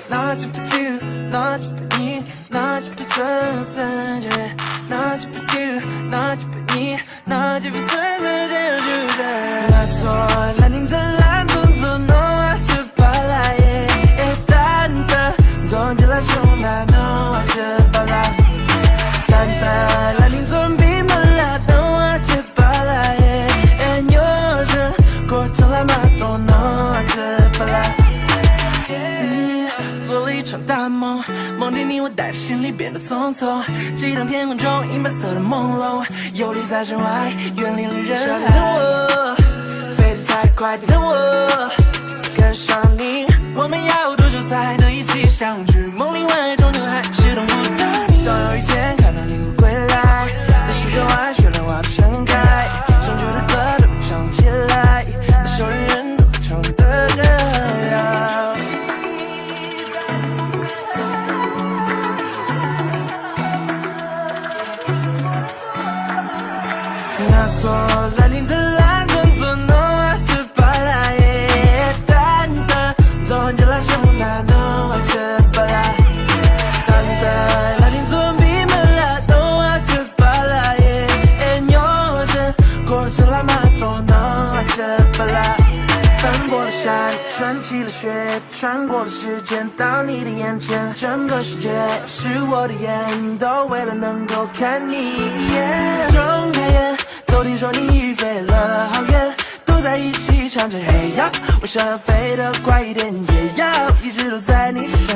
나지 부지 나지 부니 나지 부서서제 나지 부지 나지 부니 나지 부서서제 나서 라닝들란 돈도 너와 스팔라에 일단 던질라 쇼나 너와 스팔라 단다 라닝 좀비 말라 너와 스팔라에 애녀서 고통라마도 너와 스팔라 做了一场大梦，梦里你我带着行李变得匆匆，激荡天空中银白色的朦胧，游离在身外，远离了人海。等我，飞得太快，等我跟上你，我们要多久才能一起相聚？梦里外终究还是等不到你。当有一天看到你会归来，那世界外绚烂花都盛开，伤旧的歌都唱起来，那首人人都唱的歌谣。那错了你的蓝动作 no 还是巴拉耶单的都很久了什么那 no 还是巴拉单的那你做比们啦 no 还是巴拉耶 en 有时过去了嘛都 no 还是巴拉翻过了山穿起了雪穿过了时间到你的眼前整个世界是我的眼都为了能够看你一眼睁开眼都听说你飞了好远都在一起唱着嘿呀我想要飞得快一点也要一直都在你身